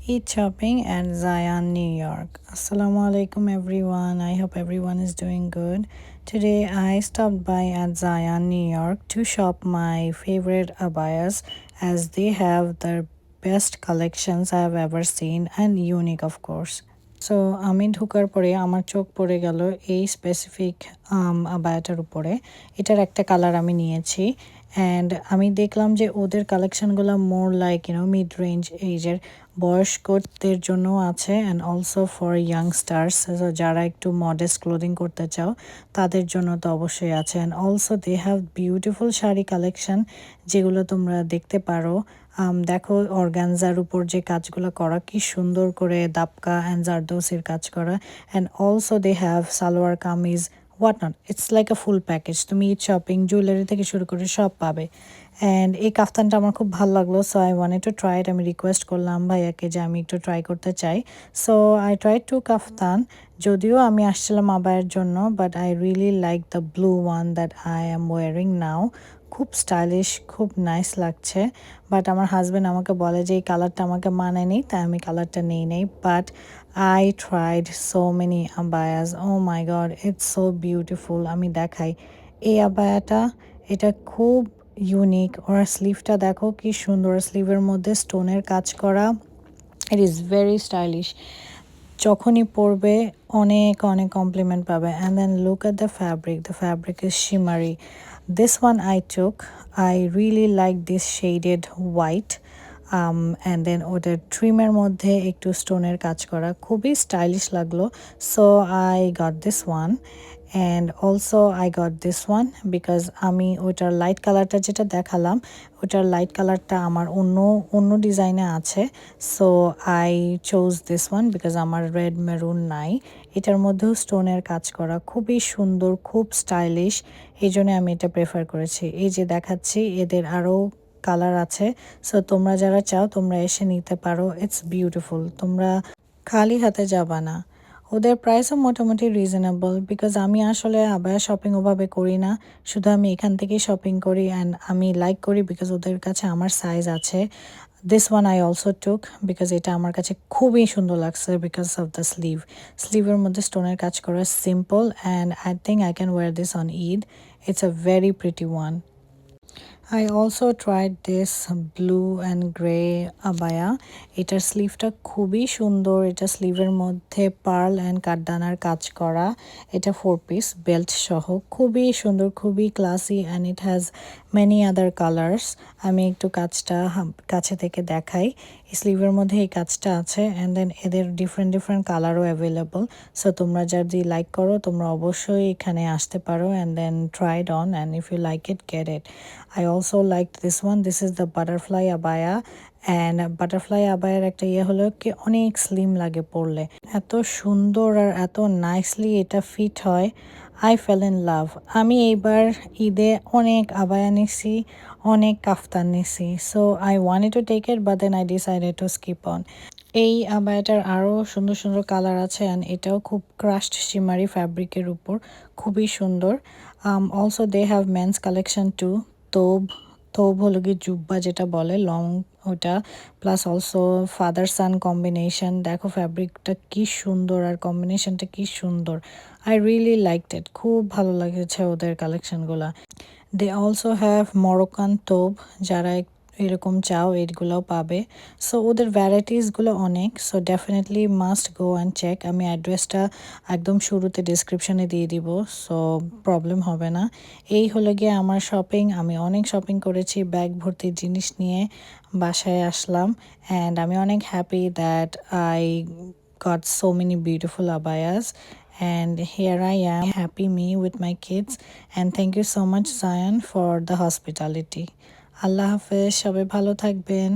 Eat shopping at Zion, New York. Assalamu alaikum everyone. I hope everyone is doing good. Today I stopped by at Zion, New York to shop my favorite abayas as they have the best collections I have ever seen and unique of course. So আমি ঢোকার পরে আমার চোখ পড়ে গেল এই specific আবায়াটার উপরে। এটার একটা কালার আমি নিয়েছি অ্যান্ড আমি দেখলাম যে ওদের কালেকশনগুলো মোর লাইক মিড রেঞ্জ এইজের বয়স্কদের জন্যও আছে অ্যান্ড অলসো ফর ইয়াংস্টার্স যারা একটু মডেস্ট ক্লোদিং করতে চাও তাদের জন্য তো অবশ্যই আছে and also they have beautiful sari collection যেগুলো তোমরা দেখতে পারো। দেখো অর্গানজার উপর যে কাজগুলো করা কি সুন্দর করে দাপকা অ্যান্ড জারদৌসির কাজ করা and also they have salwar kameez what not it's like a full package. তুমি ঈদ শপিং জুয়েলারি থেকে শুরু করে সব পাবে অ্যান্ড এই কাফতানটা আমার খুব ভালো লাগলো so I wanted to try it. আমি রিকোয়েস্ট করলাম ভাইয়াকে যে আমি একটু ট্রাই করতে চাই so I try to kaftan. যদিও আমি আসছিলাম আবায়ের জন্য but I really like the blue one that I am wearing now. খুব স্টাইলিশ খুব নাইস লাগছে বাট আমার হাজব্যান্ড আমাকে বলে যে এই কালারটা আমাকে মানেনি তাই আমি কালারটা নেই নেই but I tried so many abayas. Oh my God it's so beautiful. আমি দেখাই এই আবায়াটা, এটা খুব ইউনিক। ওর স্লিভটা দেখো কি সুন্দর, স্লিভের মধ্যে স্টোনের কাজ করা। It is very stylish. যখনই পরবে অনেক অনেক কমপ্লিমেন্ট পাবে and then look at the fabric is shimmery. This one I took. I really like this shaded white. And then ওদের ট্রিমের মধ্যে একটু স্টোনের কাজ করা খুবই স্টাইলিশ লাগলো so I got this one and also I got this one because আমি ওইটার লাইট কালারটা যেটা দেখালাম ওটার লাইট কালারটা আমার অন্য অন্য ডিজাইনে আছে so I chose this one because আমার রেড মেরুন নাই। এটার মধ্যেও স্টোনের কাজ করা খুবই সুন্দর খুব স্টাইলিশ, এই জন্য আমি এটা প্রেফার করেছি। এই যে দেখাচ্ছি এদের আরও কালার আছে সো তোমরা যারা চাও তোমরা এসে নিতে পারো। It's beautiful. তোমরা খালি হাতে যাবা না। ওদের প্রাইসও মোটামুটি রিজনেবল বিকজ আমি আসলে আবায়া শপিং ওভাবে করি না, শুধু আমি এখান থেকেই শপিং করি অ্যান্ড আমি লাইক করি বিকজ ওদের কাছে আমার সাইজ আছে। This one I also took because এটা আমার কাছে খুবই সুন্দর লাগছে বিকজ অফ দ্য স্লিভের মধ্যে স্টোনের কাজ করা simple and I think I can wear this on Eid. It's a very pretty one. I also tried this blue and grey abaya. এটার স্লিভটা খুবই সুন্দর। এটা স্লিভের মধ্যে পার্ল অ্যান্ড কাঠদানার কাজ করা। এটা 4 পিস বেল্ট সহ খুবই সুন্দর খুবই classy and it has many other colours. আমি একটু কাজটা কাছে থেকে দেখাই। স্লিভের মধ্যে এই কাজটা আছে অ্যান্ড দেন এদের ডিফারেন্ট ডিফারেন্ট কালারও অ্যাভেলেবল সো তোমরা যদি লাইক করো তোমরা অবশ্যই এখানে আসতে পারো and then try it on and if you like it get it. I also liked this one. This is the butterfly abaya and butterfly আবায়ার একটা হলো কি অনেক স্লিম লাগে পরলে, এত সুন্দর আর এত নাইসলি এটা ফিট হয়। I fell in love. আমি এইবার ঈদে অনেক আবায়া নিছি অনেক কাফতান নিছি so I wanted to take it but then I decided to skip on. এই আবায়াটার আরও সুন্দর সুন্দর কালার আছে অ্যান্ড এটাও খুব ক্রাশড শিমারি ফ্যাব্রিকের উপর খুবই সুন্দর। Also they have men's collection too. তোব তোব হলো গিয়ে জুব্বা যেটা বলে লং ওটা, plus also father son combination. দেখো ফ্যাব্রিকটা কি সুন্দর আর কম্বিনেশনটা কি সুন্দর। I really liked it. খুব ভালো লেগেছে ওদের কালেকশনগুলো। দে অলসো হ্যাভ মরোকান তোব, যারা এরকম চাও এইগুলোও পাবে সো ওদের ভ্যারাইটিসগুলো অনেক so definitely must go and check. আমি অ্যাড্রেসটা একদম শুরুতে ডিসক্রিপশনে দিয়ে দিব সো প্রবলেম হবে না। এই হলো গিয়ে আমার শপিং। আমি অনেক শপিং করেছি, ব্যাগ ভর্তি জিনিস নিয়ে বাসায় আসলাম অ্যান্ড আমি অনেক happy that I got so many beautiful abayas and here I am happy me with my kids and thank you so much Zion for the hospitality. আল্লাহ হাফেজ, সবাই ভালো থাকবেন।